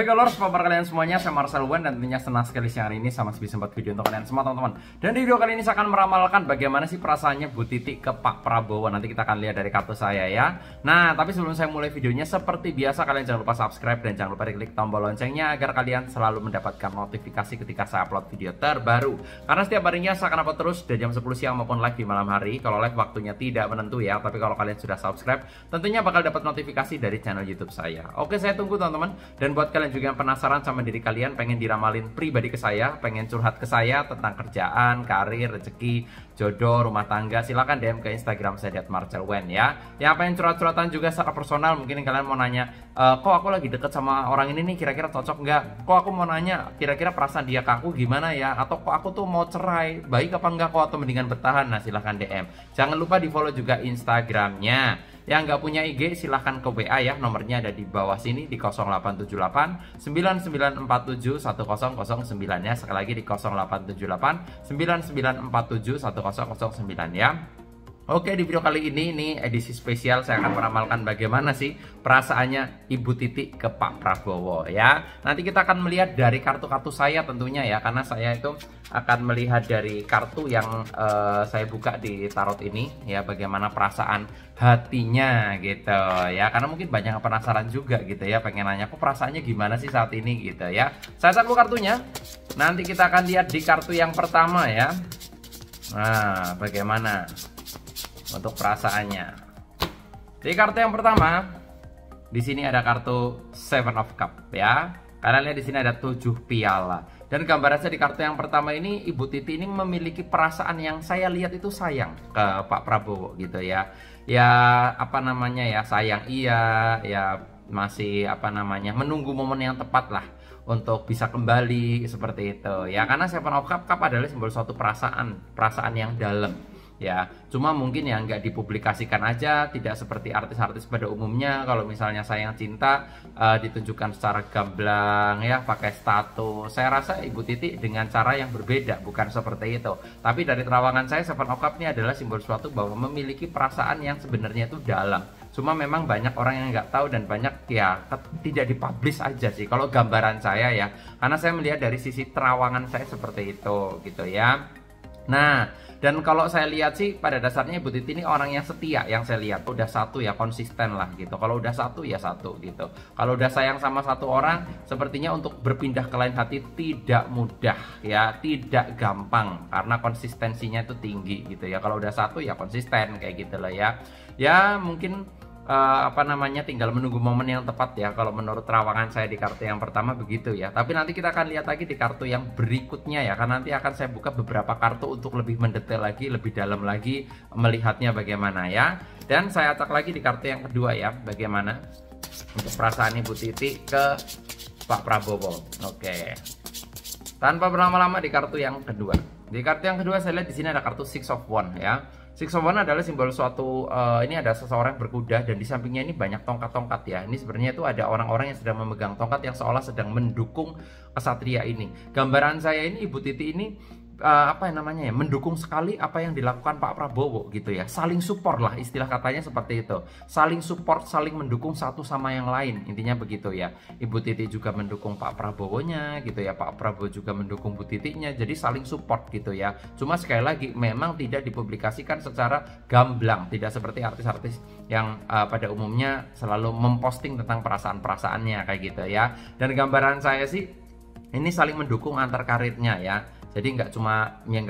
Hai Colors, apa kabar kalian semuanya? Saya Marcel Wan dan tentunya senang sekali siang hari ini sama bisa sempat video untuk kalian semua teman-teman. Dan di video kali ini saya akan meramalkan bagaimana sih perasaannya Bu Titi ke Pak Prabowo. Nanti kita akan lihat dari kartu saya ya. Nah, tapi sebelum saya mulai videonya, seperti biasa kalian jangan lupa subscribe dan jangan lupa diklik tombol loncengnya agar kalian selalu mendapatkan notifikasi ketika saya upload video terbaru. Karena setiap harinya saya akan upload terus dari jam 10 siang maupun live di malam hari. Kalau live waktunya tidak menentu ya, tapi kalau kalian sudah subscribe tentunya bakal dapat notifikasi dari channel YouTube saya. Oke, saya tunggu teman-teman. Dan buat kalian juga yang penasaran sama diri kalian, pengen diramalin pribadi ke saya, pengen curhat ke saya tentang kerjaan, karir, rezeki, jodoh, rumah tangga, silahkan DM ke Instagram saya @marcelwen ya. Yang pengen curhat-curhatan juga secara personal, mungkin kalian mau nanya, kok aku lagi deket sama orang ini nih, kira-kira cocok nggak? Kok aku mau nanya, kira-kira perasaan dia ke aku gimana ya? Atau kok aku tuh mau cerai, baik apa enggak kok, atau mendingan bertahan? Nah, silahkan DM. Jangan lupa di follow juga Instagramnya. Yang nggak punya IG silahkan ke WA ya, nomornya ada di bawah sini di 0878 9947 1009 ya. Sekali lagi di 0878 9947 1009 ya. Oke, di video kali ini edisi spesial saya akan meramalkan bagaimana sih perasaannya Ibu Titi ke Pak Prabowo ya. Nanti kita akan melihat dari kartu-kartu saya tentunya ya, karena saya itu akan melihat dari kartu yang saya buka di tarot ini ya, bagaimana perasaan hatinya gitu ya. Karena mungkin banyak yang penasaran juga gitu ya, pengen nanya kok perasaannya gimana sih saat ini gitu ya. Saya taruh kartunya. Nanti kita akan lihat di kartu yang pertama ya. Nah, bagaimana untuk perasaannya. Di kartu yang pertama, di sini ada kartu Seven of Cup ya. Karena lihat di sini ada 7 piala. Dan gambarannya di kartu yang pertama ini, Ibu Titi ini memiliki perasaan yang saya lihat itu sayang ke Pak Prabowo gitu ya. Ya apa namanya ya, sayang iya, ya masih apa namanya, menunggu momen yang tepat lah untuk bisa kembali seperti itu ya. Karena Seven of Cup adalah simbol suatu perasaan yang dalam ya. Cuma mungkin ya nggak dipublikasikan aja, tidak seperti artis-artis pada umumnya. Kalau misalnya sayang cinta ditunjukkan secara gamblang ya, pakai status. Saya rasa Ibu Titi dengan cara yang berbeda, bukan seperti itu. Tapi dari terawangan saya, Seven of Cup ini adalah simbol suatu bahwa memiliki perasaan yang sebenarnya itu dalam. Cuma memang banyak orang yang nggak tahu dan banyak ya tidak dipublish aja sih kalau gambaran saya ya. Karena saya melihat dari sisi terawangan saya seperti itu gitu ya. Nah, dan kalau saya lihat sih pada dasarnya Ibu Titi ini orang yang setia, yang saya lihat udah satu ya, konsisten lah gitu. Kalau udah satu ya satu gitu. Kalau udah sayang sama satu orang, sepertinya untuk berpindah ke lain hati tidak mudah ya, tidak gampang karena konsistensinya itu tinggi gitu ya. Kalau udah satu ya konsisten kayak gitu lah ya. Ya mungkin apa namanya, tinggal menunggu momen yang tepat ya. Kalau menurut terawangan saya di kartu yang pertama begitu ya. Tapi nanti kita akan lihat lagi di kartu yang berikutnya ya, karena nanti akan saya buka beberapa kartu untuk lebih mendetail lagi, lebih dalam lagi melihatnya bagaimana ya. Dan saya acak lagi di kartu yang kedua ya, bagaimana untuk perasaan Ibu Titi ke Pak Prabowo. Oke. Tanpa berlama-lama di kartu yang kedua. Di kartu yang kedua saya lihat di sini ada kartu Six of Wands ya. Six of Wands adalah simbol suatu ini ada seseorang berkuda dan di sampingnya ini banyak tongkat-tongkat ya. Ini sebenarnya itu ada orang-orang yang sedang memegang tongkat yang seolah sedang mendukung kesatria ini. Gambaran saya ini Ibu Titi ini apa yang namanya ya, mendukung sekali apa yang dilakukan Pak Prabowo gitu ya. Saling support lah, istilah katanya seperti itu. Saling support, saling mendukung satu sama yang lain, intinya begitu ya. Ibu Titi juga mendukung Pak Prabowo-nya gitu ya, Pak Prabowo juga mendukung Bu Titinya. Jadi saling support gitu ya. Cuma sekali lagi memang tidak dipublikasikan secara gamblang, tidak seperti artis-artis yang pada umumnya selalu memposting tentang perasaan-perasaannya kayak gitu ya. Dan gambaran saya sih ini saling mendukung antar karirnya ya. Jadi nggak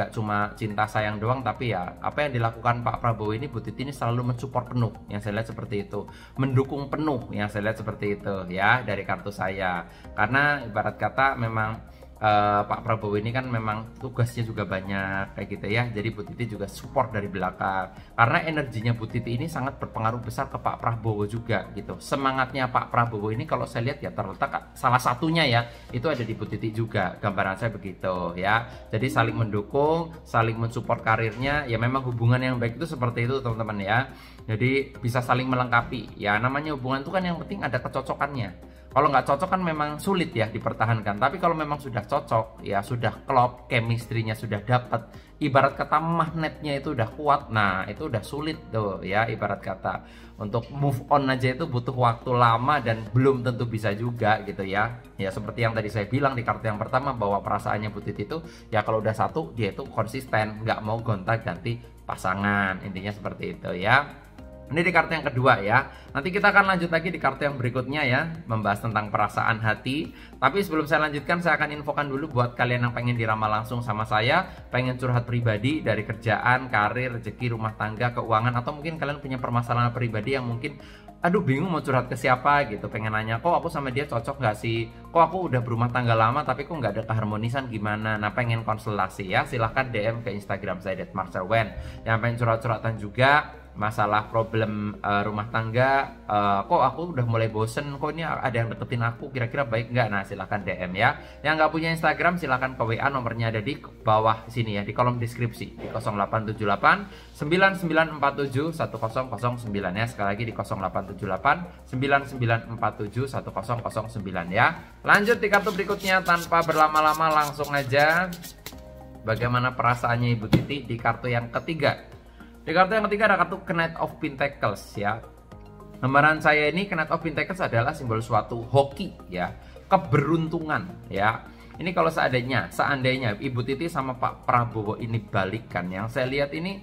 cuma cinta sayang doang, tapi ya apa yang dilakukan Pak Prabowo ini, Bu Titi ini selalu mensupport penuh, yang saya lihat seperti itu, mendukung penuh, yang saya lihat seperti itu ya dari kartu saya. Karena ibarat kata memang Pak Prabowo ini kan memang tugasnya juga banyak kayak gitu ya. Jadi Bu Titi juga support dari belakang. Karena energinya Bu Titi ini sangat berpengaruh besar ke Pak Prabowo juga gitu. Semangatnya Pak Prabowo ini kalau saya lihat ya terletak salah satunya ya itu ada di Bu Titi juga. Gambaran saya begitu ya. Jadi saling mendukung, saling mensupport karirnya. Ya memang hubungan yang baik itu seperti itu teman-teman ya. Jadi bisa saling melengkapi. Ya namanya hubungan itu kan yang penting ada kecocokannya. Kalau nggak cocok kan memang sulit ya dipertahankan. Tapi kalau memang sudah cocok, ya sudah klop, chemistry-nya sudah dapat, ibarat kata magnetnya itu udah kuat, nah itu udah sulit tuh ya, ibarat kata. Untuk move on aja itu butuh waktu lama dan belum tentu bisa juga gitu ya. Ya seperti yang tadi saya bilang di kartu yang pertama, bahwa perasaannya Bu Titi itu ya kalau udah satu dia itu konsisten, nggak mau gonta-ganti pasangan. Intinya seperti itu ya. Ini di kartu yang kedua ya. Nanti kita akan lanjut lagi di kartu yang berikutnya ya, membahas tentang perasaan hati. Tapi sebelum saya lanjutkan, saya akan infokan dulu buat kalian yang pengen diramal langsung sama saya, pengen curhat pribadi dari kerjaan, karir, rezeki, rumah tangga, keuangan, atau mungkin kalian punya permasalahan pribadi yang mungkin aduh bingung mau curhat ke siapa gitu, pengen nanya kok aku sama dia cocok gak sih, kok aku udah berumah tangga lama tapi kok nggak ada keharmonisan gimana, nah pengen konsultasi ya, silahkan DM ke Instagram saya @marcelwen. Yang pengen curhat-curhatan juga masalah problem rumah tangga, kok aku udah mulai bosen, kok ini ada yang deketin aku, kira-kira baik nggak, nah silahkan DM ya. Yang nggak punya Instagram silahkan ke WA, nomornya ada di bawah sini ya, di kolom deskripsi di 0878 9947 1009 ya, sekali lagi di 0878 9947 1009 ya. Lanjut di kartu berikutnya, tanpa berlama-lama langsung aja bagaimana perasaannya Ibu Titi di kartu yang ketiga. Di kartu yang ketiga ada kartu Knight of Pentacles ya. Gambaran saya ini Knight of Pentacles adalah simbol suatu hoki ya, keberuntungan ya. Ini kalau seandainya Ibu Titi sama Pak Prabowo ini balikan, yang saya lihat ini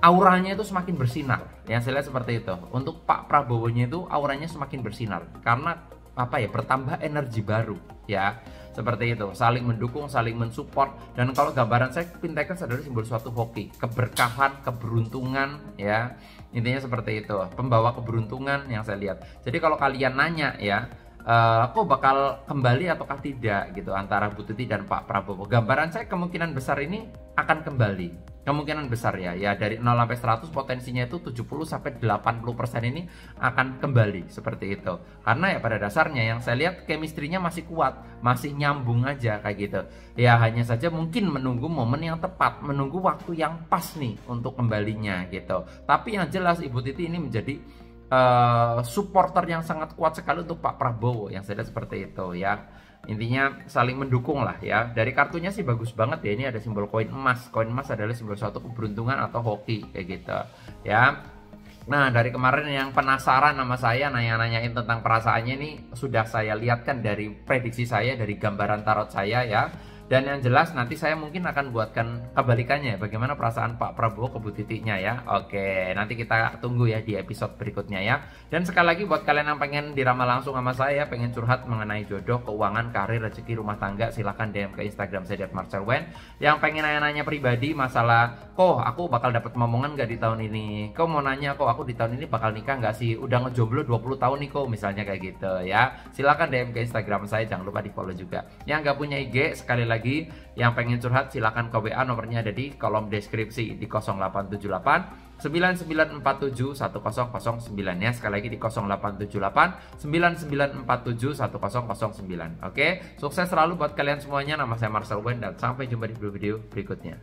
auranya itu semakin bersinar. Yang saya lihat seperti itu. Untuk Pak Prabowo-nya itu auranya semakin bersinar karena apa ya, bertambah energi baru ya. Seperti itu, saling mendukung, saling mensupport. Dan kalau gambaran saya, Pentacles adalah simbol suatu hoki, keberkahan, keberuntungan ya. Intinya seperti itu, pembawa keberuntungan yang saya lihat. Jadi kalau kalian nanya ya, kok bakal kembali ataukah tidak gitu antara Bu Titi dan Pak Prabowo, gambaran saya kemungkinan besar ini akan kembali. Kemungkinan besar ya, dari 0 sampai 100 potensinya itu 70 sampai 80% ini akan kembali seperti itu. Karena ya pada dasarnya yang saya lihat chemistry-nya masih kuat, masih nyambung aja kayak gitu. Ya hanya saja mungkin menunggu momen yang tepat, menunggu waktu yang pas nih untuk kembalinya gitu. Tapi yang jelas Ibu Titi ini menjadi supporter yang sangat kuat sekali untuk Pak Prabowo, yang saya lihat seperti itu ya. Intinya saling mendukung lah ya. Dari kartunya sih bagus banget ya. Ini ada simbol koin emas. Koin emas adalah simbol suatu keberuntungan atau hoki kayak gitu ya. Nah dari kemarin yang penasaran sama saya, nanya-nanyain tentang perasaannya, ini sudah saya lihatkan dari prediksi saya, dari gambaran tarot saya ya. Dan yang jelas nanti saya mungkin akan buatkan kebalikannya, bagaimana perasaan Pak Prabowo ke Bu Titinya ya. Oke, nanti kita tunggu ya di episode berikutnya ya. Dan sekali lagi buat kalian yang pengen diramal langsung sama saya, pengen curhat mengenai jodoh, keuangan, karir, rezeki, rumah tangga, silahkan DM ke Instagram saya @marcelwen. Yang pengen nanya-nanya pribadi masalah, kok aku bakal dapat momongan gak di tahun ini, kok mau nanya kok aku di tahun ini bakal nikah gak sih, udah ngejomblo 20 tahun nih kok, misalnya kayak gitu ya, silahkan DM ke Instagram saya, jangan lupa di follow juga. Yang gak punya IG, sekali lagi yang pengen curhat silahkan ke WA, nomornya ada di kolom deskripsi di 0878 9947 1009 ya, sekali lagi di 0878 9947 1009. Oke, sukses selalu buat kalian semuanya. Nama saya Marcelwen dan sampai jumpa di video berikutnya.